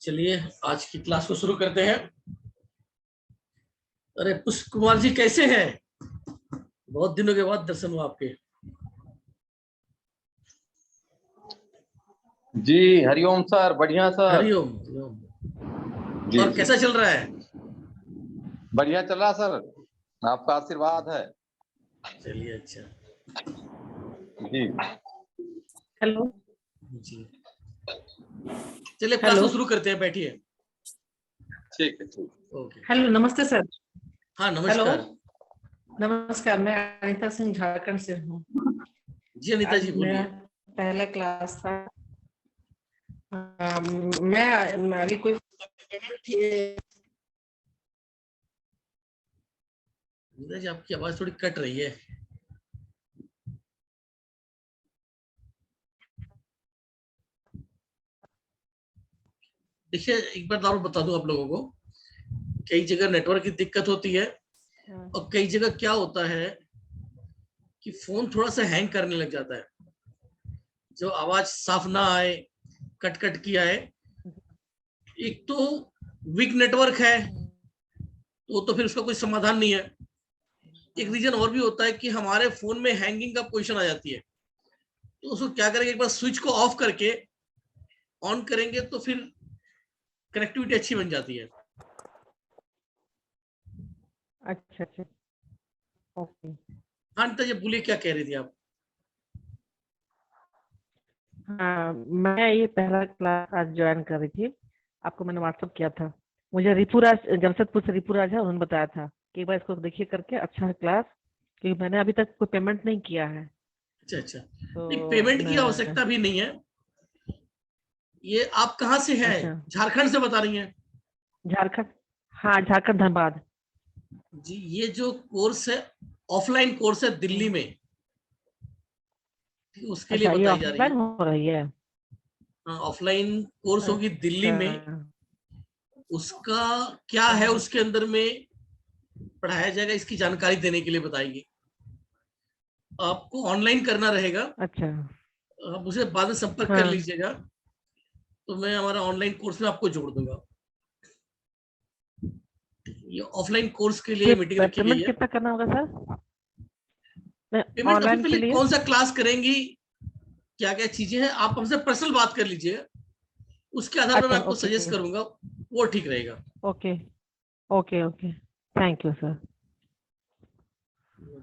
चलिए आज की क्लास को शुरू करते हैं। अरे पुष्प कुमार जी कैसे हैं? बहुत दिनों के बाद दर्शन हुआ आपके। जी हरिओम सर, बढ़िया सर। हरिओम। जी और कैसा चल रहा है? बढ़िया चल रहा सर, आपका आशीर्वाद है। चलिए अच्छा। जी हेलो जी चलिए क्लास को शुरू करते हैं, बैठिए। ठीक है, ठीक। ओके। हेलो, नमस्ते सर। हाँ नमस्कार। नमस्कार, मैं अनीता सिंह झारखंड से हूँ। जी अनीता जी मेरा बोलिए। पहला क्लास था। मैं अभी कोई अनीता जी आपकी आवाज थोड़ी कट रही है। देखिए एक बार और बता दूं आप लोगों को, कई जगह नेटवर्क की दिक्कत होती है और कई जगह क्या होता है कि फोन थोड़ा सा हैंग करने लग जाता है, जो आवाज साफ ना आए, कट कट की आए। एक तो वीक नेटवर्क है तो फिर उसका कोई समाधान नहीं है। एक रीजन और भी होता है कि हमारे फोन में हैंगिंग का पोजीशन आ जाती है, तो उसको क्या करेंगे, एक बार स्विच को ऑफ करके ऑन करेंगे तो फिर कनेक्टिविटी अच्छी बन जाती है। अच्छा अच्छा, ओके। हाँ तो ये बोलिए क्या कह रही थी आप? हाँ, मैं ये पहला क्लास आज ज्वाइन कर रही थी। आपको मैंने व्हाट्सअप किया था। मुझे रिपुराज, जमशेदपुर से रिपुराज है, उन्होंने बताया था कि एक बार इसको देखिए करके, अच्छा है क्लास, क्योंकि मैंने अभी तक कोई पेमेंट नहीं किया है। अच्छा अच्छा, नहीं तो पेमेंट की मैं आवश्यकता भी नहीं है। ये आप कहाँ से हैं? अच्छा, झारखंड से बता रही हैं? झारखंड। हाँ, झारखंड, धनबाद। जी ये जो कोर्स है ऑफलाइन कोर्स है दिल्ली में, उसके लिए अच्छा, ये बताई जा रही ऑफलाइन है। हो रही है? हाँ ऑफलाइन कोर्स होगी दिल्ली अच्छा। में। उसका क्या है, उसके अंदर में पढ़ाया जाएगा, इसकी जानकारी देने के लिए बताएगी। आपको ऑनलाइन करना रहेगा, अच्छा। आप मुझे बाद में संपर्क कर हाँ, लीजिएगा, तो मैं हमारा ऑनलाइन कोर्स में आपको जोड़ दूंगा। ये ऑफलाइन कोर्स के लिए मीटिंग रखी गई पेमेंट है। कितना करना होगा सर? पेमेंट सबसे ऑनलाइन के पहले लिए? कौन सा क्लास करेंगी, क्या क्या चीजें हैं, आप हमसे पर्सनल बात कर लीजिए, उसके आधार पर मैं अच्छा, आपको ओके सजेस्ट करूंगा, वो ठीक रहेगा। Okay okay okay, thank you sir.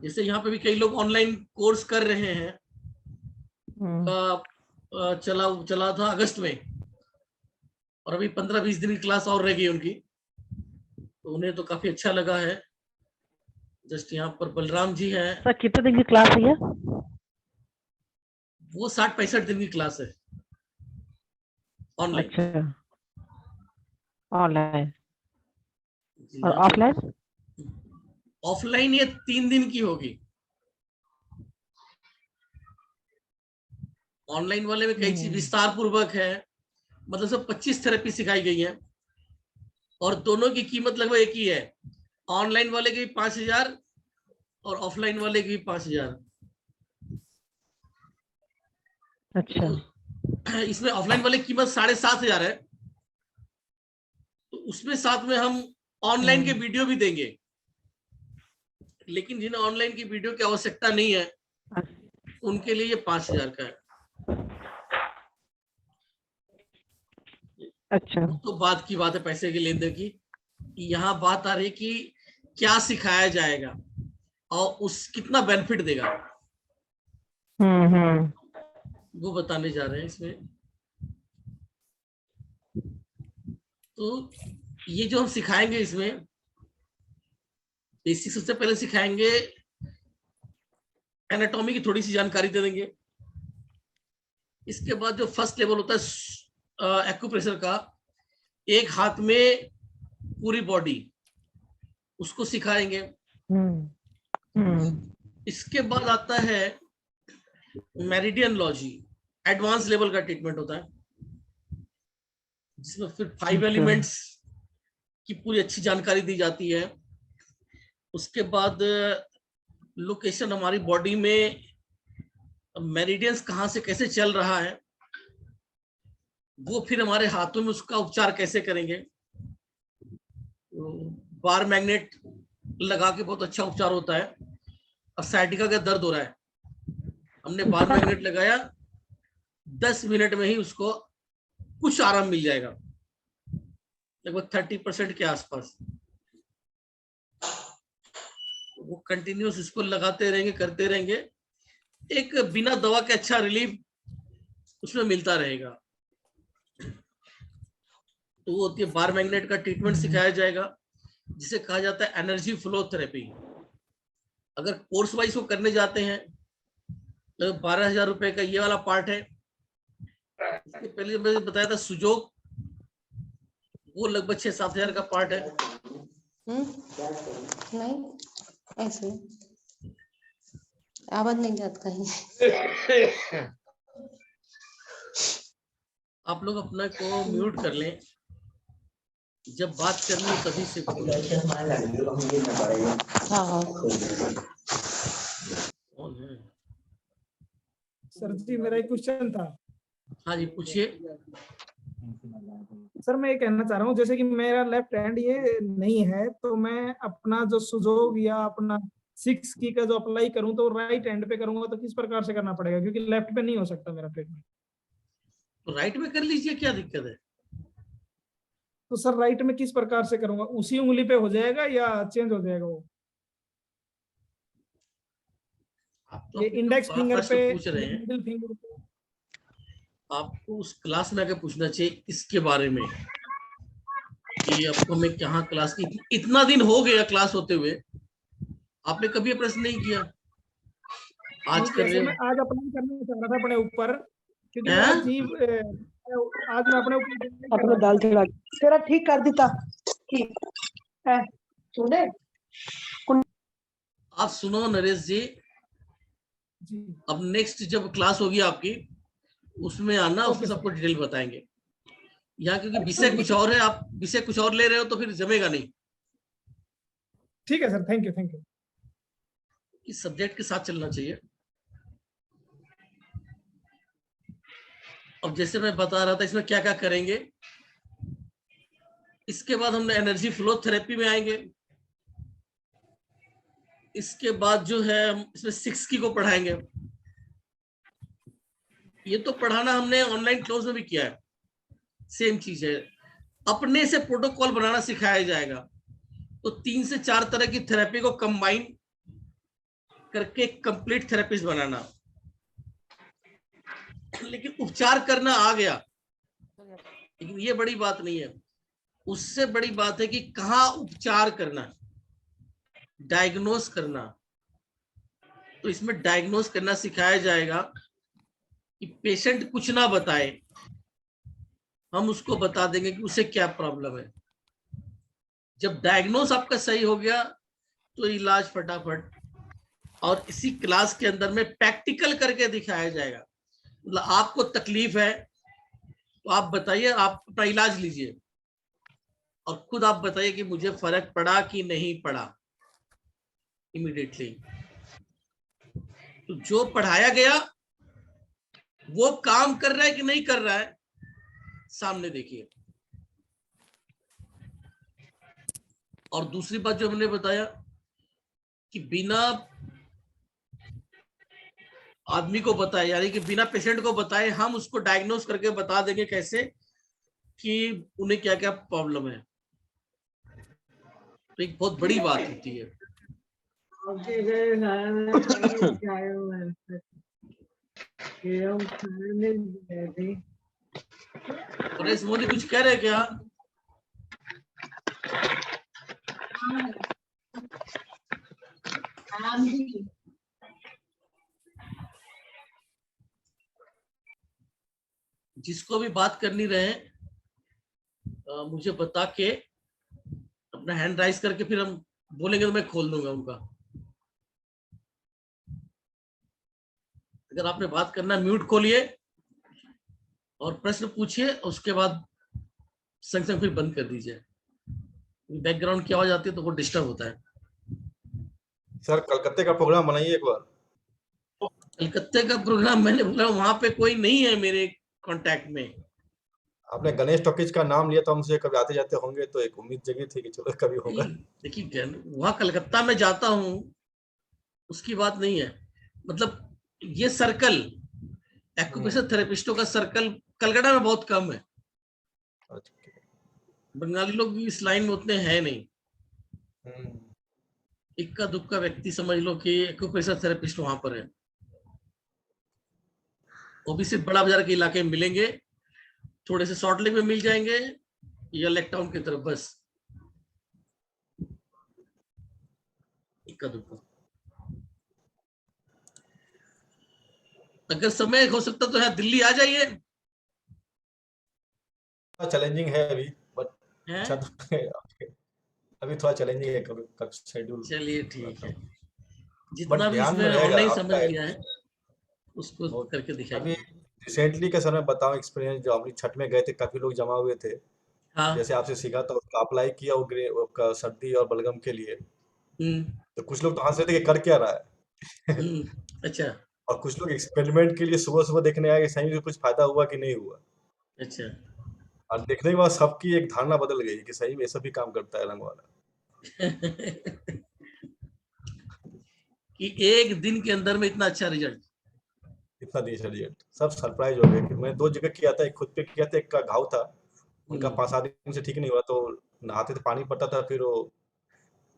जैसे यहाँ पे भी कई लोग ऑनलाइन कोर्स कर रहे हैं। हम्म। चला चला था अगस्त में, और अभी 15-20 दिन की क्लास और रह गई उनकी, तो उन्हें तो काफी अच्छा लगा है। जस्ट यहाँ पर बलराम जी हैं, सर कितने दिन की क्लास है ये? वो 60-65 दिन की क्लास है ऑनलाइन। अच्छा, ऑनलाइन। जी और यहाँ पे ऑफलाइन? ऑफलाइन ये 3 दिन की होगी। ऑनलाइन वाले में कई चीज हम्म। विस्तार पूर्वक है, मतलब सब 25 थेरेपी सिखाई गई है, और दोनों की कीमत लगभग एक ही है। ऑनलाइन वाले की भी 5,000 और ऑफलाइन वाले की भी 5,000। अच्छा। तो इसमें ऑफलाइन वाले की कीमत 7,500 है, तो उसमें साथ में हम ऑनलाइन के हम्म। वीडियो भी देंगे। लेकिन जिन्हें ऑनलाइन की वीडियो की आवश्यकता नहीं है, उनके लिए ये 5,000 का है। अच्छा। तो बात की बात है पैसे के लेन देन की, यहाँ बात आ रही है कि क्या सिखाया जाएगा और उस कितना बेनिफिट देगा, हम्म। वो बताने जा रहे हैं इसमें। तो ये जो हम सिखाएंगे इसमें बेसिक, सबसे पहले सिखाएंगे एनाटॉमी की थोड़ी सी जानकारी दे देंगे। इसके बाद जो फर्स्ट लेवल होता है एक्यूप्रेशर का, एक हाथ में पूरी बॉडी, उसको सिखाएंगे। हम्म। हम्म। इसके बाद आता है मेरिडियन लॉजी, एडवांस लेवल का ट्रीटमेंट होता है, जिसमें फिर 5 अच्छा। एलिमेंट्स की पूरी अच्छी जानकारी दी जाती है। उसके बाद लोकेशन हमारी बॉडी में मेरिडियंस कहाँ से कैसे चल रहा है, वो फिर हमारे हाथों में उसका उपचार कैसे करेंगे। बार मैग्नेट लगा के बहुत अच्छा उपचार होता है। अब साइटिका का दर्द हो रहा है, हमने बार मैग्नेट लगाया, 10 मिनट में ही उसको कुछ आराम मिल जाएगा, लगभग 30% के आसपास। वो कंटिन्यूस इसको लगाते रहेंगे, करते रहेंगे, एक बिना दवा के अच्छा रिलीफ उसमें मिलता रहेगा। तो वो होती है बार मैग्नेट का ट्रीटमेंट सिखाया जाएगा, जिसे कहा जाता है एनर्जी फ्लो थेरेपी। अगर कोर्स वाइज वो करने जाते हैं तो 12,000 रुपए का ये वाला पार्ट है। इसके पहले मैंने बताया था सुजोग, वो लगभग 6-7 हजार का पार्ट है। नहीं ऐसे आवाज नहीं जाता कहीं। आप लोग अपना को म्यूट कर लें, जब बात करनी हो तभी से। हाँ सर जी मेरा एक क्वेश्चन था। हाँ जी पूछिए। सर मैं ये कहना चाह रहा हूँ, जैसे कि मेरा लेफ्ट हैंड ये नहीं है, तो मैं अपना जो सुजोग या अपना 6 की का जो अप्लाई करूँ तो राइट हैंड पे करूंगा तो किस प्रकार से करना पड़ेगा, क्योंकि लेफ्ट पे नहीं हो सकता मेरा ट्रीटमेंट। तो राइट में कर लीजिए, क्या दिक्कत है। तो सर राइट में किस प्रकार से करूंगा, उसी उंगली पे हो जाएगा या चेंज हो जाएगा वो? आप तो ये इंडेक्स बड़ा फिंगर प्रश्न पे, पूछ रहे हैं, मिडिल फिंगर पे। आपको उस क्लास में आके पूछना चाहिए इसके बारे में कि आपको मैं कहाँ क्लास की, इतना दिन हो गया क्लास होते हुए, आपने कभी प्रश्न नहीं किया, आज कर रहे मैं हो। आज अप्लाई करना चाह रहा था अपने ऊपर, क्योंकि मेरा जीव आज मैं अपने दाल चढ़ा तेरा ठीक कर देता ठीक है। सुने आप सुनो नरेश जी, अब नेक्स्ट जब क्लास होगी आपकी उसमें आना, उसमें सबको डिटेल बताएंगे। यहाँ क्योंकि विषय कुछ और है, आप विषय कुछ और ले रहे हो तो फिर जमेगा नहीं। ठीक है sir, thank you thank you. इस सब्जेक्ट के साथ चलना चाहिए। अब जैसे मैं बता रहा था इसमें क्या क्या करेंगे, इसके बाद हम एनर्जी फ्लो थेरेपी में आएंगे। इसके बाद जो है हम इसमें 6 की को पढ़ाएंगे। ये तो पढ़ाना हमने ऑनलाइन क्लास में भी किया है, सेम चीज है। अपने से प्रोटोकॉल बनाना सिखाया जाएगा। तो 3 से 4 तरह की थेरेपी को कंबाइन करके कंप्लीट थेरेपिस्ट बनाना। लेकिन उपचार करना आ गया, लेकिन ये बड़ी बात नहीं है। उससे बड़ी बात है कि कहाँ उपचार करना, डायग्नोस करना। तो इसमें डायग्नोस करना सिखाया जाएगा कि पेशेंट कुछ ना बताए, हम उसको बता देंगे कि उसे क्या प्रॉब्लम है। जब डायग्नोस आपका सही हो गया तो इलाज फटाफट। और इसी क्लास के अंदर में प्रैक्टिकल करके दिखाया जाएगा। मतलब आपको तकलीफ है तो आप बताइए, आप अपना इलाज लीजिए और खुद आप बताइए कि मुझे फर्क पड़ा कि नहीं पड़ा इमीडिएटली। तो जो पढ़ाया गया वो काम कर रहा है कि नहीं कर रहा है, सामने देखिए। और दूसरी बात जो हमने बताया कि बिना आदमी को बताए, यानी कि बिना पेशेंट को बताए हम उसको डायग्नोस करके बता देंगे कैसे कि उन्हें क्या क्या प्रॉब्लम है। तो एक बहुत बड़ी बात होती है। परेश मोदी कुछ कह रहे क्या? जिसको भी बात करनी रहे मुझे बता के अपना हैंड राइज करके फिर हम बोलेंगे तो मैं खोल दूंगा उनका। अगर आपने बात करना म्यूट खोलिए और प्रश्न पूछिए, उसके बाद संग संग फिर बंद कर दीजिए। बैकग्राउंड की आवाज आती है तो वो डिस्टर्ब होता है। सर कलकत्ते का प्रोग्राम बनाइए एक बार। कलकत्ते का प्रोग्राम मैंने बोला वहां पे कोई नहीं है मेरे कांटेक्ट में। आपने गणेश टॉकीज का नाम लिया तो हमसे कभी आते जाते होंगे, तो एक उम्मीद जगी थी कि चलो कभी होगा। देखिए वहां कलकत्ता में जाता हूँ उसकी बात नहीं है, मतलब ये सर्कल एक्यूप्रेशर थेरेपिस्टों का सर्कल कलकत्ता में बहुत कम है। बंगाली लोग भी इस लाइन में उतने हैं नहीं। इक्का दुक्का व्यक्ति समझ लो कि एक्यूप्रेशर थेरेपिस्ट वहां पर है, वो भी सिर्फ बड़ा बाजार के इलाके में मिलेंगे, थोड़े से शॉर्ट लेग में मिल जाएंगे या लेक टाउन की तरफ, बस इक्का दुक्का। अगर समय हो सकता तो यहाँ दिल्ली आ जाइए। चैलेंजिंग है अभी, बट अच्छा तो अभी थोड़ा चैलेंजिंग है कभी शेड्यूल। चलिए ठीक है, जितना भी इसमें ऑनलाइन समझ लिया है उसको करके दिखाइए। अभी रिसेंटली का सर मैं बताऊं एक्सपीरियंस, जो हम लोग छठ में गए थे, काफी लोग जमा हुए थे। हाँ। जैसे आपसे सीखा था, उसका अप्लाई किया वो सर्दी और बलगम के लिए। तो कुछ लोग तो हंस रहे थे कि कर क्या रहा है। अच्छा। और कुछ लोग एक्सपेरिमेंट के लिए सुबह सुबह देखने आए कि सही में कुछ फायदा हुआ कि नहीं हुआ। अच्छा। और देखने के बाद सबकी एक धारणा बदल गई कि सही में ऐसा भी काम करता है रंग वाला। कि एक दिन के अंदर में इतना अच्छा रिजल्ट, इतना अच्छा रिजल्ट, सब सरप्राइज हो गए कि मैं 2 जगह किया था, एक खुद पे किया था, एक का घाव था, उनका 5-7 दिन से ठीक नहीं हुआ, तो नहाते थे पानी पड़ता था, फिर वो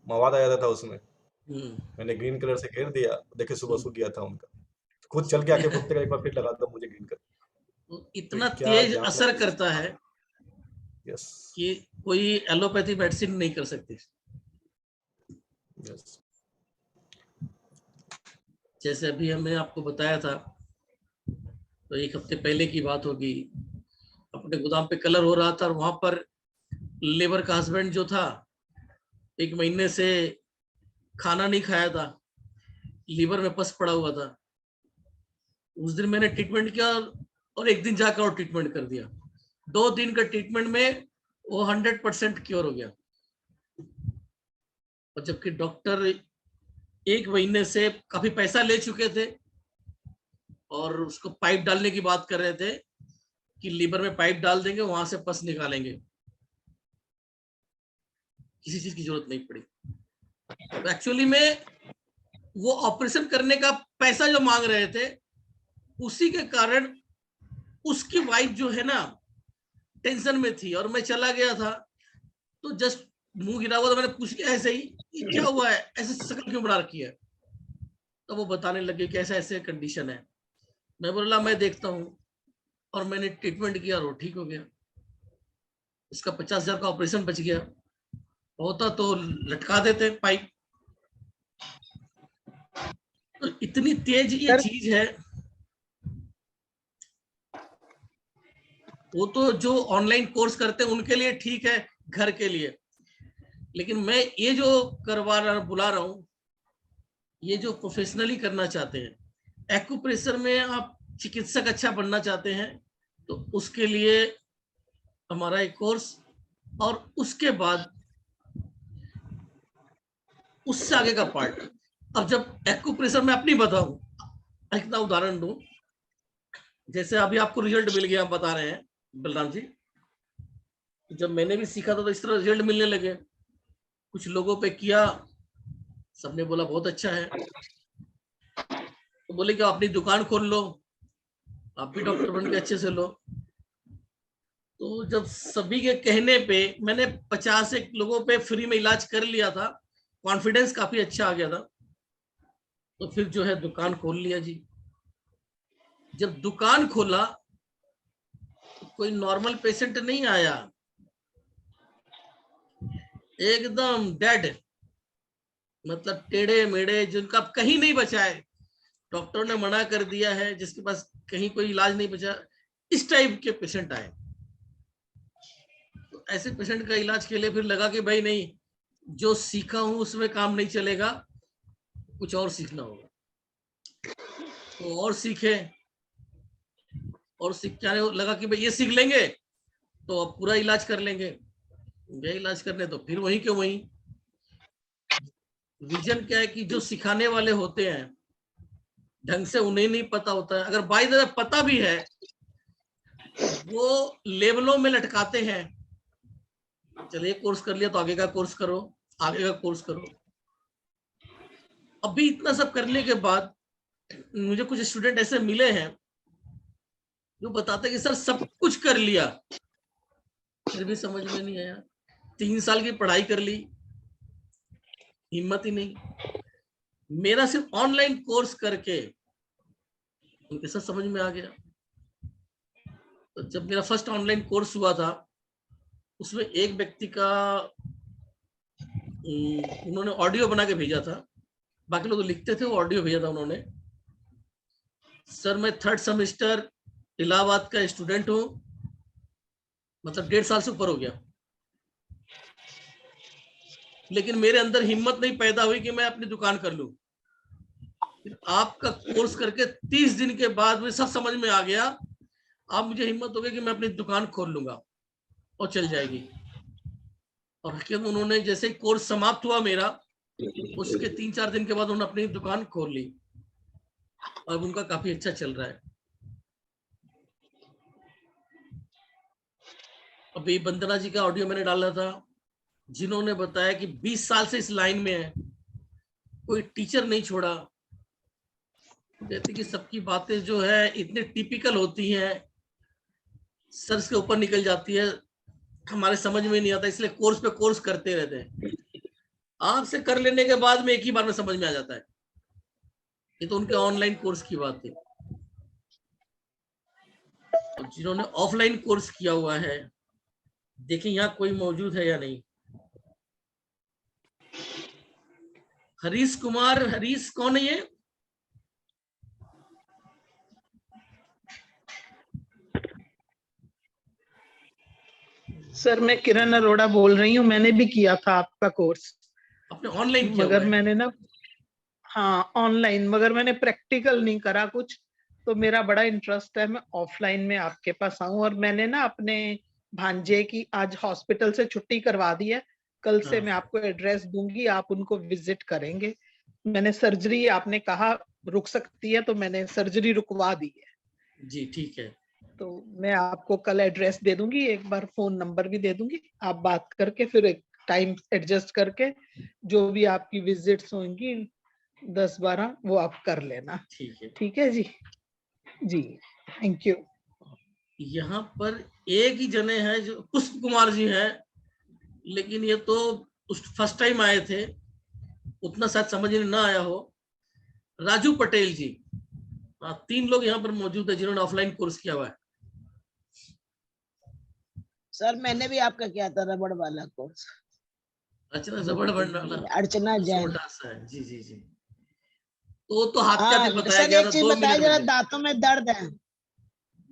मवाद आ जाता था उसमें। मैंने ग्रीन कलर से घेर दिया, देखे सुबह सूख गया था उनका। खुद चल के आके कुत्ते का एक बार फिर लगा दो मुझे ग्रीन कलर। इतना तेज असर करता है कि कोई एलोपैथी मेडिसिन नहीं कर सकती। जैसे अभी हमने आपको बताया था, तो 1 हफ्ते पहले की बात होगी, अपने गोदाम पे कलर हो रहा था और वहां पर लेबर का हस्बैंड जो था 1 महीने से खाना नहीं खाया था, लीवर में पस पड़ा हुआ था। उस दिन मैंने ट्रीटमेंट किया और 1 दिन जाकर और ट्रीटमेंट कर दिया। 2 दिन का ट्रीटमेंट में वो 100% क्योर हो गया। और जबकि डॉक्टर 1 महीने से काफी पैसा ले चुके थे और उसको पाइप डालने की बात कर रहे थे कि लीवर में पाइप डाल देंगे, वहां से पस निकालेंगे। किसी चीज की जरूरत नहीं पड़ी। तो एक्चुअली में वो ऑपरेशन करने का पैसा जो मांग रहे थे, उसी के कारण उसकी वाइफ जो है ना टेंशन में थी, और मैं चला गया था तो जस्ट मुंह गिरा हुआ, तो मैंने पूछ लिया ऐसे ही, ये क्या हुआ है, ऐसे शक्ल क्यों बना रखी है। तो वो बताने लगे कि ऐसा ऐसे कंडीशन है। मैं बोला मैं देखता हूँ, और मैंने ट्रीटमेंट किया और वो ठीक हो गया। इसका 50,000 का ऑपरेशन बच गया, होता तो लटका देते पाइप। तो इतनी तेज ये चीज है। वो तो जो ऑनलाइन कोर्स करते हैं उनके लिए ठीक है, घर के लिए, लेकिन मैं ये जो बुला रहा हूं, ये जो प्रोफेशनली करना चाहते हैं, एक्यूप्रेशर में आप चिकित्सक अच्छा बनना चाहते हैं, तो उसके लिए हमारा एक कोर्स, और उसके बाद उससे आगे का पार्ट। अब जब एक्यूप्रेशर में अपनी बताऊं, इतना उदाहरण दूं, जैसे अभी आपको रिजल्ट मिल गया, बता रहे हैं बलराम जी, जब मैंने भी सीखा था तो इस तरह रिजल्ट मिलने लगे। कुछ लोगों पे किया, सबने बोला बहुत अच्छा है, तो बोले कि अपनी दुकान खोल लो, आप भी डॉक्टर बन के अच्छे से लो। तो जब सभी के कहने पे मैंने 50 लोगों पे फ्री में इलाज कर लिया था, कॉन्फिडेंस काफी अच्छा आ गया था, तो फिर जो है दुकान खोल लिया जी। जब दुकान खोला तो कोई नॉर्मल पेशेंट नहीं आया, एकदम डेड, मतलब टेढ़े मेढ़े, जिनका कहीं नहीं बचा है, डॉक्टर ने मना कर दिया है, जिसके पास कहीं कोई इलाज नहीं बचा, इस टाइप के पेशेंट आए। तो ऐसे पेशेंट का इलाज के लिए फिर लगा कि भाई नहीं, जो सीखा हूं उसमें काम नहीं चलेगा, कुछ और सीखना होगा। तो और सीखे, और सीखने लगा कि भाई ये सीख लेंगे तो अब पूरा इलाज कर लेंगे। गए इलाज करने, तो फिर वहीं के वहीं रीजन क्या है कि जो सिखाने वाले होते हैं ढंग से उन्हें नहीं पता होता है, अगर बाय द वे पता भी है वो लेवलों में लटकाते हैं, चलिए कोर्स कर लिया तो आगे का कोर्स करो, आगे का कोर्स करो। अभी इतना सब करने के बाद मुझे कुछ स्टूडेंट ऐसे मिले हैं जो बताते हैं कि सर सब कुछ कर लिया फिर भी समझ में नहीं आया, 3 साल की पढ़ाई कर ली, हिम्मत ही नहीं। मेरा सिर्फ ऑनलाइन कोर्स करके उनके साथ समझ में आ गया। तो जब मेरा फर्स्ट ऑनलाइन कोर्स हुआ था उसमें एक व्यक्ति का उन्होंने ऑडियो बना के भेजा था, बाकी लोग लिखते थे, वो ऑडियो भेजा था उन्होंने। सर मैं 3rd सेमेस्टर इलाहाबाद का स्टूडेंट हूं, मतलब 1.5 साल से ऊपर हो गया, लेकिन मेरे अंदर हिम्मत नहीं पैदा हुई कि मैं अपनी दुकान कर लूं। फिर आपका कोर्स करके 30 दिन के बाद मुझे सब समझ में आ गया, अब मुझे हिम्मत हो गई कि मैं अपनी दुकान खोल लूंगा और चल जाएगी। और हकीकत उन्होंने जैसे ही कोर्स समाप्त हुआ मेरा, उसके 3-4 दिन के बाद उन्होंने अपनी दुकान खोल ली। अब उनका काफी अच्छा चल रहा है। अभी वंदना जी का ऑडियो मैंने डाला था, जिन्होंने बताया कि 20 साल से इस लाइन में है, कोई टीचर नहीं छोड़ा। कहते कि सबकी बातें जो है इतने टिपिकल होती हैं, सर के ऊपर निकल जाती है, हमारे समझ में नहीं आता, इसलिए कोर्स पे कोर्स करते रहते हैं। आपसे कर लेने के बाद में एक ही बार में समझ में आ जाता है। ये तो उनके ऑनलाइन कोर्स की बात है। और जिन्होंने ऑफलाइन कोर्स किया हुआ है, देखिए यहाँ कोई मौजूद है या नहीं। हरीश कुमार, हरीश कौन है ये? सर मैं किरण अरोड़ा बोल रही हूँ, मैंने भी किया था आपका कोर्स। आपने ऑनलाइन किया मगर हुआ है? मैंने ना, हाँ ऑनलाइन, मगर मैंने प्रैक्टिकल नहीं करा कुछ, तो मेरा बड़ा इंटरेस्ट है मैं ऑफलाइन में आपके पास आऊं। और मैंने ना अपने भांजे की आज हॉस्पिटल से छुट्टी करवा दी है, कल से मैं आपको एड्रेस दूंगी, आप उनको विजिट करेंगे। मैंने सर्जरी, आपने कहा रुक सकती है, तो मैंने सर्जरी रुकवा दी है। जी ठीक है। तो मैं आपको कल एड्रेस दे दूंगी, एक बार फोन नंबर भी दे दूंगी, आप बात करके फिर एक टाइम एडजस्ट करके जो भी आपकी विजिट्स होंगी 10-12 वो आप कर लेना। ठीक है, ठीक है जी। जी थैंक यू। यहाँ पर एक ही जने हैं जो पुष्प कुमार जी हैं, लेकिन ये तो फर्स्ट टाइम आए थे, उतना शायद समझ में ना आया हो। राजू पटेल जी, 3 लोग यहाँ पर मौजूद है जिन्होंने ऑफलाइन कोर्स किया हुआ है। सर मैंने भी आपका किया था रबड़ वाला कोर्स। अर्चना रबड़ वाला? अर्चना जैन। छोटा सा है। जी जी जी। तो हाथ क्या बताया सर गया एक था? चीज 2 बताया मिनट जरा, में। दांतों में दर्द है।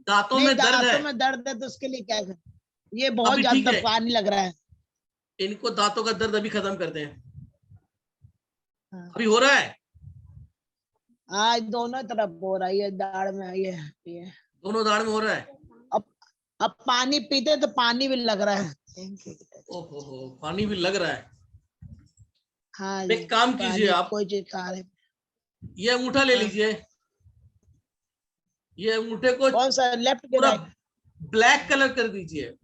दांतों में दर्द है? दांतों में दर्द है तो उसके लिए क्या करें? ये बहुत अभी ठीक ज्यादा है, पानी लग रहा है। इनको दांतों का दर्द अभी खत्म करते हैं। हाँ। अभी हो रहा है? आज दोनों तरफ हो रहा है, ये दाढ़ में, ये दोनों दाढ़ में हो रहा है। अब पानी पीते तो पानी भी लग रहा है। ओहो, पानी भी लग रहा है। हाँ एक काम कीजिए, आप कोई चीज खा रहे। ये अंगूठा ले लीजिए, ये अंगूठे को कौन सा, लेफ्ट के पूरा राइट? ब्लैक कलर कर दीजिए,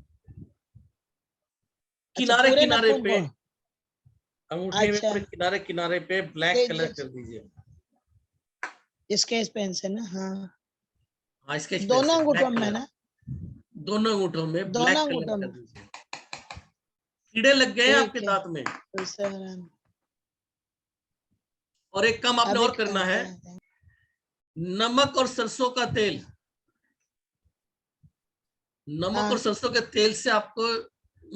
किनारे पूरे किनारे नाखून पे, को? अंगूठे में अच्छा। पूरे किनारे किनारे पे ब्लैक कलर कर दीजिए। स्केच पेन से ना? हाँ, स्केच पेन दोनों से अंगूठों में ना? दोनों अंगूठों में दोनों ब्लैक अंगूठों कलर कर में। दीजिए। कीड़े लग गए हैं आपके ठीक है। दांत में। तो और एक काम आपने और करना है, नमक और सरसों का तेल, नमक और सरसों के तेल से आपको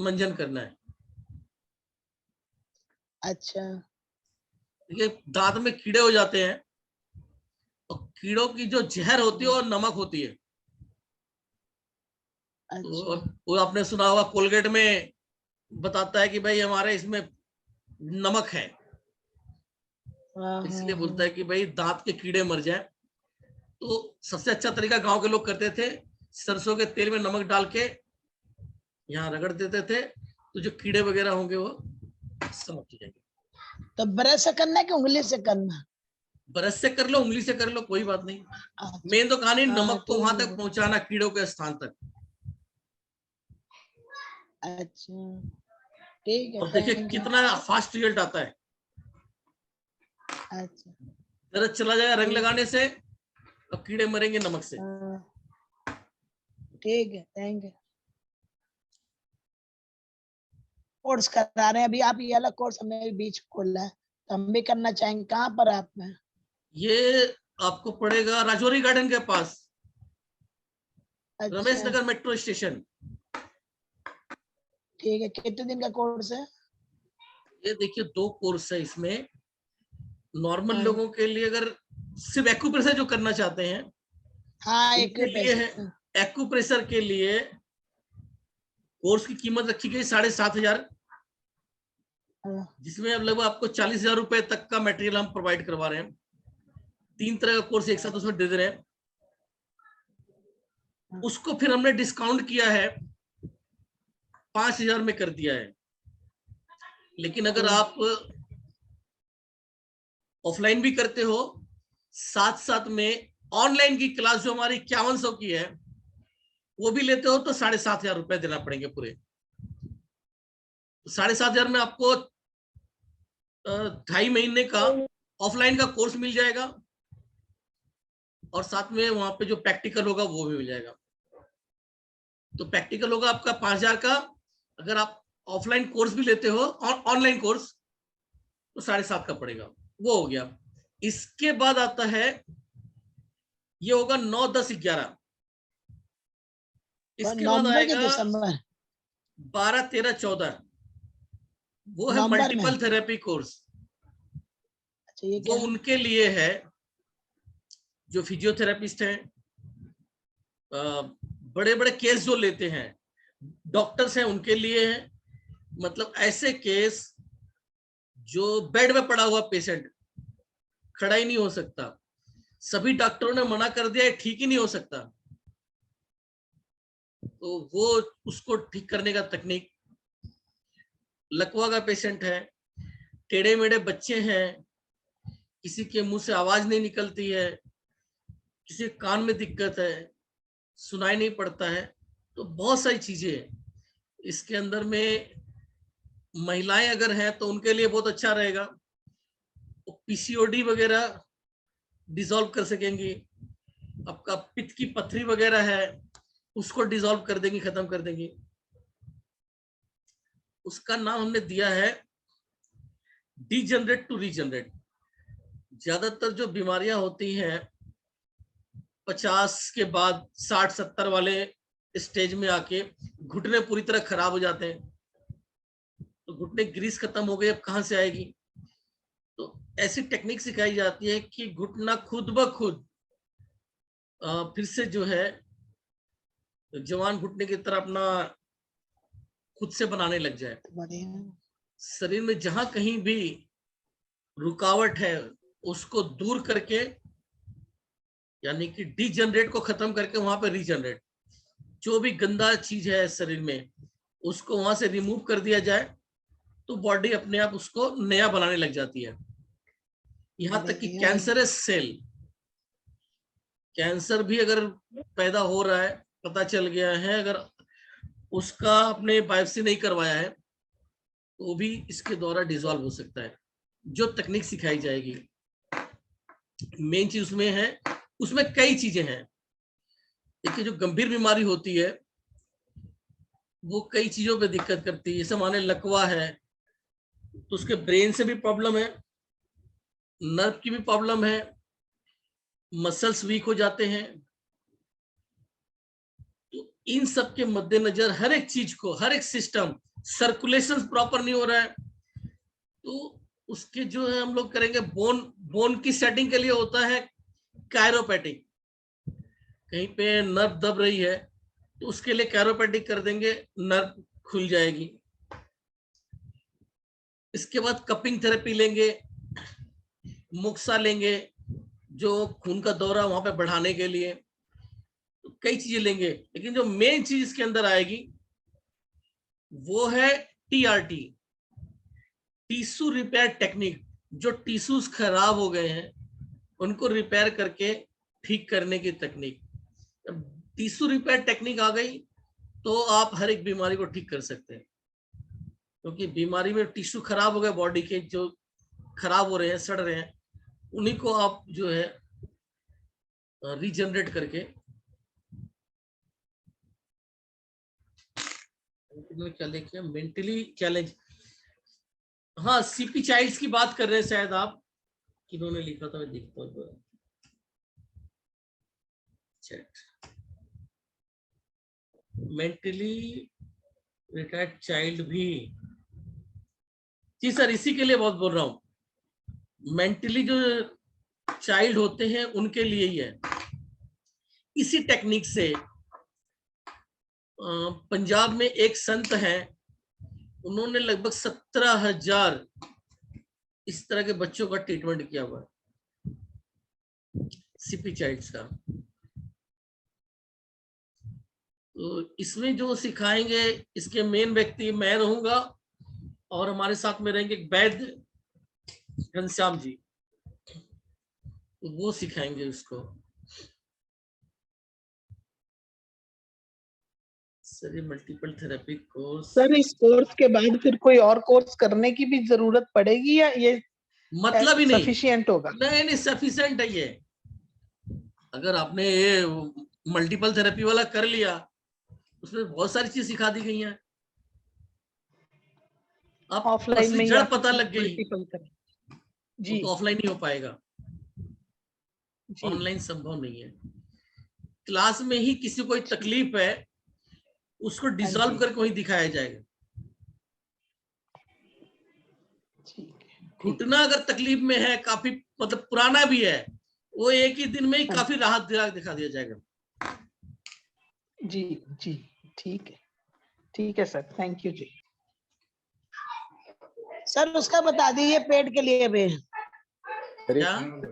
मंजन करना है। अच्छा। देखिए दांत में कीड़े हो जाते हैं, और कीड़ों की जो जहर होती है वो नमक होती है। अच्छा। तो वो आपने सुना होगा, कोलगेट में बताता है कि भाई हमारे इसमें नमक है, इसलिए बोलता है कि भाई दांत के कीड़े मर जाए। तो सबसे अच्छा तरीका गांव के लोग करते थे, सरसों के तेल में नमक डाल के यहाँ रगड़ देते थे, तो जो कीड़े वगैरह होंगे वो समाप्त हो जाएंगे। तो ब्रश से करना है कि उंगली से करना? ब्रश से कर लो, उंगली से कर लो, कोई बात नहीं। अच्छा, मेन तो कहानी हाँ, नमक को वहां ठीक तक है। पहुंचाना, कीड़ों के स्थान तक। अच्छा, ठीक है, और देखिए थैंक यू। कितना फास्ट रिजल्ट आता है। अच्छा, दर्द चला जाएगा रंग ठीक है। लगाने से, और कीड़े मरेंगे नमक से। हाँ, ठीक है, थैंक यू। कोर्स करा रहे हैं अभी आप, ये वाला कोर्स हमने अभी बीच खोला है, तो हम भी करना चाहेंगे। कहाँ पर है आप में? ये आपको पड़ेगा राजौरी गार्डन के पास, रमेश अच्छा, नगर मेट्रो स्टेशन। ठीक है। कितने दिन का कोर्स है? ये देखिए 2 कोर्स है इसमें। नॉर्मल हाँ, लोगों के लिए अगर सिर्फ एक्यूप्रेशर जो करना चाहते हैं हाँ, एक उनके लिए है। एक्यूप्रेशर के लिए कोर्स की कीमत रखी गई 7,500, जिसमें अब लगभग आपको 40,000 रुपए तक का मटेरियल हम प्रोवाइड करवा रहे हैं। 3 तरह का कोर्स एक साथ उसमें दे रहे हैं। उसको फिर हमने डिस्काउंट किया है, 5,000 में कर दिया है। लेकिन अगर आप ऑफलाइन भी करते हो, साथ साथ में ऑनलाइन की क्लास जो हमारी 5100 की है वो भी लेते हो, तो 7,500 रुपए देना पड़ेंगे पूरे। 7,500 में आपको 2.5 महीने का ऑफलाइन का कोर्स मिल जाएगा, और साथ में वहां पे जो प्रैक्टिकल होगा वो भी मिल जाएगा। तो प्रैक्टिकल होगा आपका 5,000 का। अगर आप ऑफलाइन कोर्स भी लेते हो, ऑनलाइन कोर्स, तो 7,500 का पड़ेगा। वो हो गया। इसके बाद आता है, ये होगा 9, 10, 11। इसके बाद नवंबर के आएगा दिसंबर? 12, 13, 14। वो है नवंबर में? Multiple therapy course. अच्छा, ये वो क्या है? उनके लिए है जो फिजियोथेरेपिस्ट हैं, बड़े बड़े केस जो लेते हैं, डॉक्टर्स हैं, उनके लिए है। मतलब ऐसे केस जो बेड में पड़ा हुआ पेशेंट खड़ा ही नहीं हो सकता, सभी डॉक्टरों ने मना कर दिया है, ठीक ही नहीं हो सकता, तो वो उसको ठीक करने का तकनीक। लकवा का पेशेंट है, टेढ़े मेढ़े बच्चे हैं, किसी के मुंह से आवाज नहीं निकलती है, किसी के कान में दिक्कत है, सुनाई नहीं पड़ता है, तो बहुत सारी चीजें हैं इसके अंदर में। महिलाएं अगर हैं तो उनके लिए बहुत अच्छा रहेगा, पीसीओडी वगैरह डिसॉल्व कर सकेंगी। आपका पित्त की पथरी वगैरह है उसको डिसॉल्व कर देंगी, खत्म कर देंगी। उसका नाम हमने दिया है डीजनरेट टू रीजनरेट। ज्यादातर जो बीमारियां होती हैं 50 के बाद 60-70 वाले स्टेज में आके घुटने पूरी तरह खराब हो जाते हैं, तो घुटने ग्रीस खत्म हो गई, अब कहां से आएगी। तो ऐसी टेक्निक सिखाई जाती है कि घुटना खुद ब खुद फिर से जो है जवान घुटने की तरह अपना खुद से बनाने लग जाए। बढ़िया। शरीर में जहां कहीं भी रुकावट है उसको दूर करके, यानी कि डीजनरेट को खत्म करके वहां पे रीजनरेट, जो भी गंदा चीज है शरीर में उसको वहां से रिमूव कर दिया जाए, तो बॉडी अपने आप उसको नया बनाने लग जाती है। यहां तक कि कैंसरस सेल, कैंसर भी अगर पैदा हो रहा है, पता चल गया है, अगर उसका आपने बायोप्सी नहीं करवाया है, तो भी इसके द्वारा डिसॉल्व हो सकता है। जो तकनीक सिखाई जाएगी, मेन चीज उसमें है, उसमें कई चीजें हैं। देखिए जो गंभीर बीमारी होती है वो कई चीजों पे दिक्कत करती है। जैसे माने लकवा है तो उसके ब्रेन से भी प्रॉब्लम है, नर्व की भी प्रॉब्लम है, मसल्स वीक हो जाते हैं। तो इन सब के मद्देनजर हर एक चीज को, हर एक सिस्टम, सर्कुलेशन प्रॉपर नहीं हो रहा है, तो उसके जो है हम लोग करेंगे बोन की सेटिंग के लिए होता है कायरोपैटिक। कहीं पे नर्व दब रही है तो उसके लिए कैरोपैटिक कर देंगे, नर्व खुल जाएगी। इसके बाद कपिंग थेरेपी लेंगे, मुक्सा लेंगे जो खून का दौरा वहां पे बढ़ाने के लिए, तो कई चीजें लेंगे। लेकिन जो मेन चीज इसके अंदर आएगी वो है टीआरटी। टिश्यू रिपेयर टेक्निक, जो टिश्यूज खराब हो गए हैं उनको रिपेयर करके ठीक करने की तकनीक। टिश्यू रिपेयर टेक्निक आ गई तो आप हर एक बीमारी को ठीक कर सकते हैं, क्योंकि बीमारी में टिश्यू खराब हो गए, बॉडी के जो खराब हो रहे हैं, सड़ रहे हैं, उन्हीं को आप जो है रीजनरेट करके। क्या लिखे, मेंटली चैलेंज। हाँ, सीपी चाइल्ड्स की बात कर रहे हैं शायद आप, किन्होंने लिखा था, मैं देखता हूँ चैट। मेंटली रिटायर्ड चाइल्ड भी, जी सर, इसी के लिए बहुत बोल रहा हूं। मेंटली जो चाइल्ड होते हैं उनके लिए ही है। इसी टेक्निक से पंजाब में एक संत हैं, उन्होंने लगभग 17,000 इस तरह के बच्चों का ट्रीटमेंट किया हुआ है, सीपी चाइल्ड्स का। तो इसमें जो सिखाएंगे, इसके मेन व्यक्ति मैं रहूंगा और हमारे साथ में रहेंगे वैद्य घनश्याम जी, तो वो सिखाएंगे उसको। सर ये मल्टीपल थेरेपी कोर्स, सर इस कोर्स के बाद फिर कोई और कोर्स करने की भी जरूरत पड़ेगी या ये मतलब ही नहीं, सफिशिएंट होगा? नहीं सफिशिएंट है ये। अगर आपने ये मल्टीपल थेरेपी वाला कर लिया, उसमें बहुत सारी चीज सिखा दी गई हैं, आप ऑफलाइन में जड़ पता लग गई, जी, तो ऑफलाइन नहीं हो पाएगा, ऑनलाइन संभव नहीं है। क्लास में ही किसी को कोई तकलीफ है, उसको डिसॉल्व करके वहीं दिखाया जाएगा। घुटना अगर तकलीफ में है, काफी मतलब पुराना भी है, वो एक ही दिन में ही काफी राहत दिखा दिया जाएगा। जी जी, ठीक है सर, थैंक यू जी। सर उसका बता दीजिए पेट के लिए भी।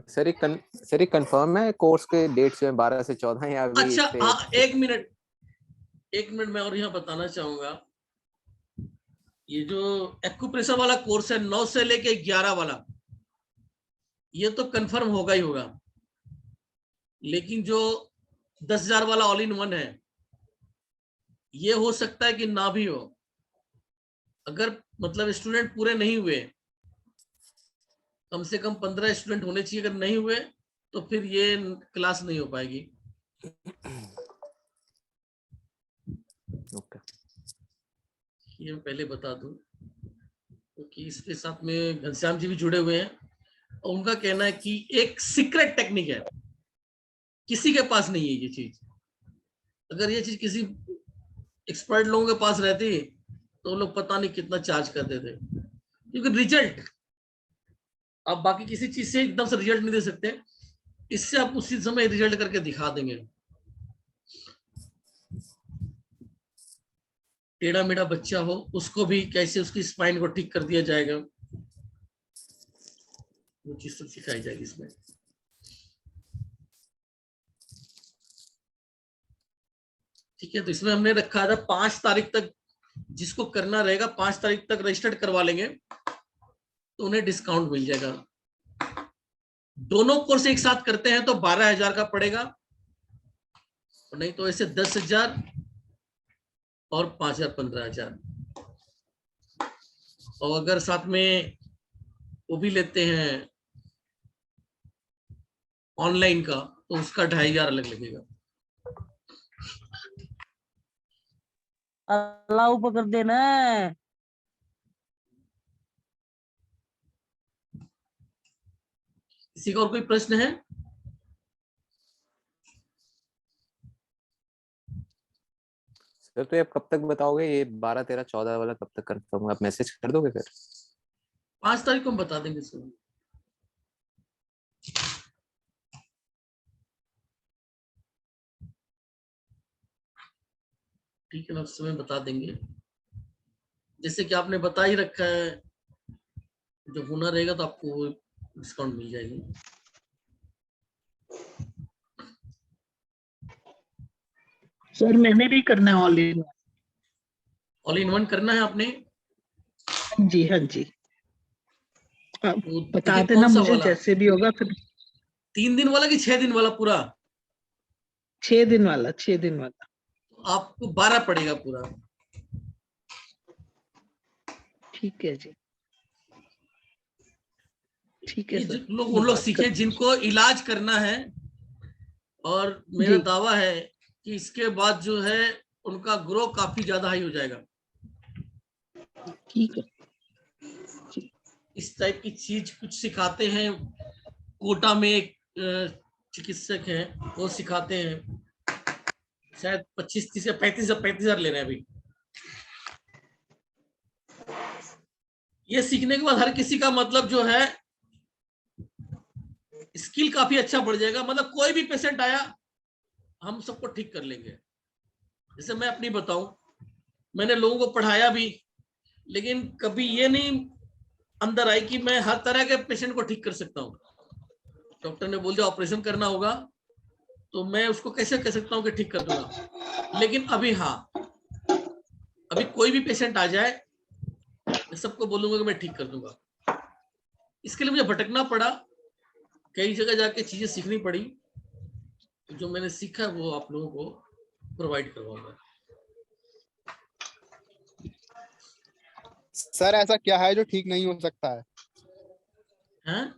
सर कंफर्म है कोर्स के डेट्स में 12 से 14 या अभी? अच्छा हाँ, एक मिनट मैं और यहाँ बताना चाहूंगा, ये जो एक्यूप्रेशर वाला कोर्स है 9 से लेके 11 वाला, ये तो कंफर्म होगा ही होगा, लेकिन जो 10,000 वाला ऑल इन वन है, ये हो सकता है कि ना भी हो। अगर मतलब स्टूडेंट पूरे नहीं हुए, कम से कम 15 स्टूडेंट होने चाहिए, अगर नहीं हुए तो फिर ये क्लास नहीं हो पाएगी। ओके, ये मैं पहले बता दूं, क्योंकि इसके साथ में घनश्याम जी भी जुड़े हुए हैं, और उनका कहना है कि एक सीक्रेट टेक्निक है, किसी के पास नहीं है ये चीज। अगर ये चीज किसी एक्सपर्ट लोगों के पास रहती तो लोग पता नहीं कितना चार्ज करते थे, क्योंकि रिजल्ट आप बाकी किसी चीज से एकदम से रिजल्ट नहीं दे सकते, इससे आप उसी समय रिजल्ट करके दिखा देंगे। टेढ़ा मेढ़ा बच्चा हो, उसको भी कैसे उसकी स्पाइन को ठीक कर दिया जाएगा, वो चीज सब सिखाई जाएगी इसमें। ठीक है, तो इसमें हमने रखा था 5 तारीख तक, जिसको करना रहेगा 5 तारीख तक रजिस्टर्ड करवा लेंगे तो उन्हें डिस्काउंट मिल जाएगा। दोनों कोर्स एक साथ करते हैं तो 12,000 का पड़ेगा, नहीं तो ऐसे 10,000 और 5,000 15,000। और अगर साथ में वो भी लेते हैं ऑनलाइन का, तो उसका 2,500 अलग लगेगा। अलाउ पकड़ देना। किसी का और कोई प्रश्न है? सर तो ये आप कब तक बताओगे, ये 12, 13, 14 वाला कब तक कंफर्म होगा? आप मैसेज कर दोगे फिर? 5 तारीख को हम बता देंगे सर। ठीक है ना, उस समय बता देंगे। जैसे कि आपने बता ही रखा है, जो होना रहेगा तो आपको डिस्काउंट मिल जाएगी। सर मैंने भी करना है ऑल इन वन करना है आपने? जी, हाँ जी। तो बता देखिए देना कौन सा मुझे वाला, जैसे भी होगा। फिर 3 दिन वाला कि 6 दिन वाला पूरा? 6 दिन वाला, 6 दिन वाला। आपको 12 पड़ेगा पूरा। ठीक है जी, ठीक है ये सर। लोग उन लोग बात सीखे कर, जिनको इलाज करना है, और मेरा जी दावा है कि इसके बाद जो है उनका ग्रो काफी ज्यादा हाई हो जाएगा। ठीक है। इस टाइप की चीज कुछ सिखाते हैं, कोटा में एक चिकित्सक हैं, वो सिखाते हैं, शायद 25-30 या 35,000 ले रहे हैं अभी। ये सीखने के बाद हर किसी का मतलब जो है स्किल काफी अच्छा बढ़ जाएगा। मतलब कोई भी पेशेंट आया हम सबको ठीक कर लेंगे। जैसे मैं अपनी बताऊं, मैंने लोगों को पढ़ाया भी, लेकिन कभी ये नहीं अंदर आई कि मैं हर तरह के पेशेंट को ठीक कर सकता हूं। डॉक्टर ने बोल दिया ऑपरेशन करना होगा, तो मैं उसको कैसे कह सकता हूं कि ठीक कर दूंगा। लेकिन अभी हाँ, अभी कोई भी पेशेंट आ जाए मैं सबको बोलूंगा कि मैं ठीक कर दूंगा। इसके लिए मुझे भटकना पड़ा, कई जगह जाके चीजें सीखनी पड़ी। जो मैंने सीखा वो आप लोगों को प्रोवाइड करवाऊंगा। सर ऐसा क्या है जो ठीक नहीं हो सकता है? हैं?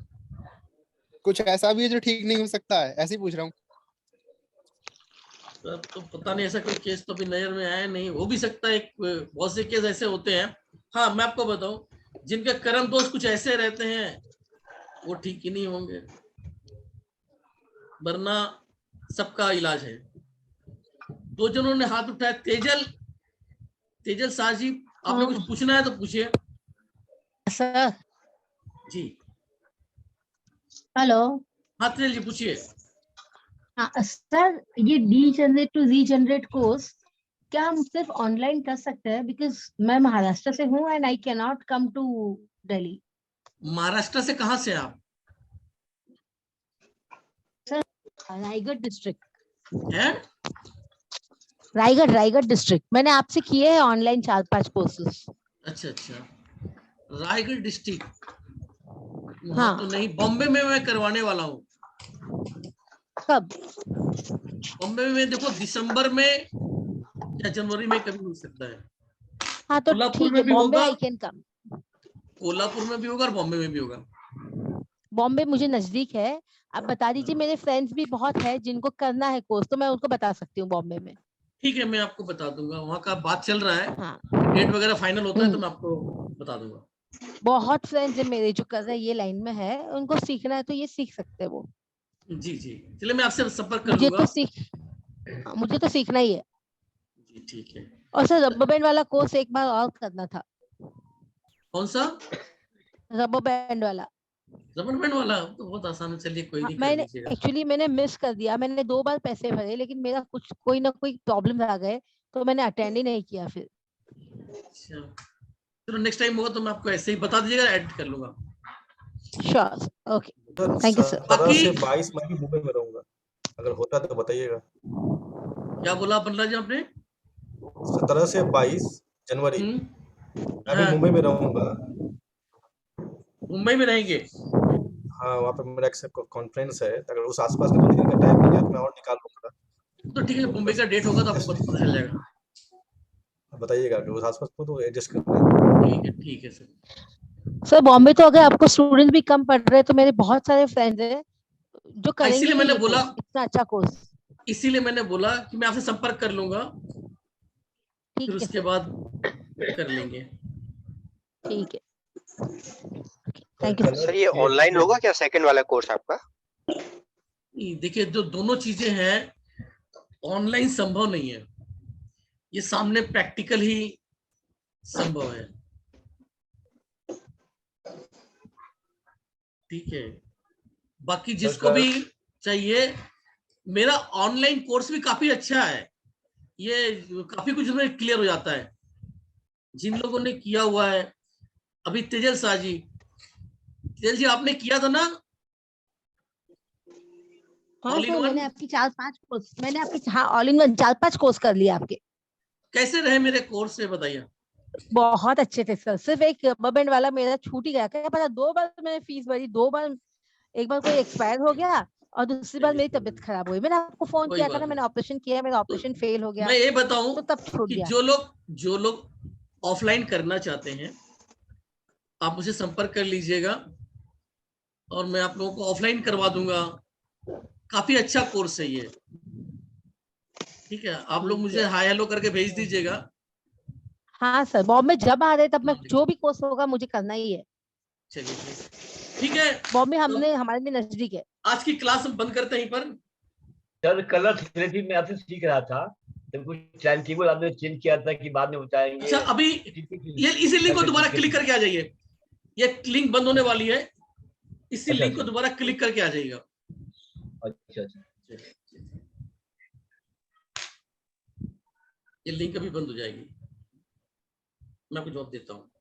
कुछ ऐसा भी है जो ठीक नहीं हो सकता है, ऐसे ही पूछ रहा हूँ। तो पता नहीं, ऐसा कोई केस तो अभी नजर में आया नहीं। हो भी सकता है, बहुत से केस ऐसे होते हैं। हाँ मैं आपको बताऊं, जिनके कर्म दोष कुछ ऐसे रहते हैं वो ठीक ही नहीं होंगे, वरना सबका इलाज है। 2 जनों ने हाथ उठाया, तेजल शाह जी, आपने कुछ पूछना है तो पूछिए। सर जी हेलो। हाँ तेजल जी पूछिए। सर ये degenerate to regenerate course क्या हम सिर्फ ऑनलाइन कर सकते हैं? बिकॉज मैं महाराष्ट्र से हूँ and I can not come to Delhi. Maharashtra से कहाँ से आप? Sir Raigad district. हैं? रायगढ़ डिस्ट्रिक्ट। मैंने आपसे किए हैं ऑनलाइन 4-5 कोर्सेस। अच्छा अच्छा, रायगढ़ डिस्ट्रिक्ट। वहां हाँ। तो नहीं, बॉम्बे में मैं करवाने वाला हूँ। कब? बॉम्बे में देखो दिसंबर में या जनवरी में कभी हो सकता है। हाँ तो कोल्हापुर ठीक में है, भी बॉम्बे होगा, आई कैन कम। कोल्हापुर में भी होगा और बॉम्बे में भी होगा। बॉम्बे मुझे नजदीक है। आप बता दीजिए, मेरे फ्रेंड्स भी बहुत है जिनको करना है कोर्स, तो मैं उनको बता सकती हूँ बॉम्बे में। ठीक है, मैं आपको बता दूंगा, वहाँ का बात चल रहा है। हाँ। डेट वगैरह फाइनल होता है तो मैं आपको बता दूंगा। बहुत फ्रेंड्स है मेरे जो कर रहे हैं, ये लाइन में है, उनको सीखना है तो ये सीख सकते हैं वो। जी जी, चलिए मैं आपसे संपर्क कर लूंगा। मुझे तो सीखना ही है। जी ठीक है। और सर रबर बैंड वाला कोर्स एक बार और करना था। कौन सा? रबर बैंड वाला। रबर बैंड वाला तो बहुत आसान है, चलिए कोई नहीं, कर मैंने लीजिएगा। एक्चुअली मैंने मिस कर दिया। मैंने 2 बार पैसे भरे, लेकिन मेरा कुछ कोई ना कोई प्रॉब्लम आ गए, तो मैंने अटेंड ही नहीं किया फिर। अच्छा चलो, नेक्स्ट टाइम होगा तो मैं आपको ऐसे ही बता दीजिएगा, ऐड कर लूंगा। Sure, okay, sir thank you sir. 17 से 22 मैं भी मुंबई में रहूंगा, अगर होता तो बताइएगा। क्या बोला बलराज जी आपने? 17 से 22 जनवरी मैं भी हाँ। मुंबई में रहूंगा। मुंबई में रहेंगे? हाँ वहाँ पे मेरा एक कॉन्फ्रेंस है, तो अगर उस आसपास में 2 दिन का टाइम मिल जाए तो मैं और निकाल लूंगा। तो ठीक है, मुंबई का डेट होगा तो आपको पता चल जाएगा। बताइएगा कि उस आसपास को तो एडजस्ट कर लेंगे। ठीक है सर। सर बॉम्बे तो अगर आपको स्टूडेंट भी कम पढ़ रहे हैं, तो मेरे बहुत सारे फ्रेंड्स हैं जो करेंगे इसीलिए मैंने ये बोला, कोर्स, इतना अच्छा कोर्स। इसीलिए मैंने बोला कि मैं आपसे संपर्क कर लूंगा, फिर उसके बाद कर लेंगे। ठीक है, थैंक यू सर। ये ऑनलाइन होगा क्या सेकंड वाला कोर्स आपका? देखिए जो दोनों चीजें हैं, ऑनलाइन संभव नहीं है, ये सामने प्रैक्टिकल ही संभव है। ठीक है, बाकी जिसको भी चाहिए, मेरा ऑनलाइन कोर्स भी काफी अच्छा है, ये काफी कुछ उसमें क्लियर हो जाता है जिन लोगों ने किया हुआ है। अभी तेजल शाह जी, तेजल जी आपने किया था ना? हाँ सर, मैंने आपकी 4-5 कोर्स, हाँ ऑल इन वन 4-5 कोर्स कर लिया आपके। कैसे रहे मेरे कोर्स से बताइए। बहुत अच्छे थे सर, सिर्फ एक रबर बैंड वाला मेरा छूट ही गया, क्या पता 2 बार मैंने फीस भरी, 2 बार, एक बार कोई एक्सपायर हो गया और दूसरी बार मेरी तबीयत खराब हुई, मैंने आपको फोन कोई किया था बात ना, मैंने ऑपरेशन किया, मेरा ऑपरेशन फेल हो गया, मैं ये बताऊं तो तब छूट कि गया। जो लोग ऑफलाइन करना चाहते हैं आप मुझे संपर्क कर लीजिएगा और मैं आप लोगों को ऑफलाइन करवा दूंगा। काफी अच्छा कोर्स है ये, ठीक है? आप लोग मुझे हाय हेलो करके भेज दीजिएगा। हाँ सर, बॉम्बे जब आ रहे तब मैं जो भी कोर्स होगा मुझे करना ही है। चलिए ठीक है, बॉम्बे हमने हमारे लिए नजदीक है। आज की क्लास हम बंद करते हैं यहीं पर। सर कलर थेरेपी में आपसे सीख रहा था, तो कुछ टाइम टेबल आपने चेंज किया था कि बाद में बताएंगे। अच्छा, अभी ये इसी लिंक को दोबारा क्लिक करके आ जाइए, ये लिंक बंद होने वाली है, इसी लिंक को दोबारा क्लिक करके आ जाइएगा। अच्छा, ये लिंक अभी बंद हो जाएगी, मैं आपको जवाब देता हूँ।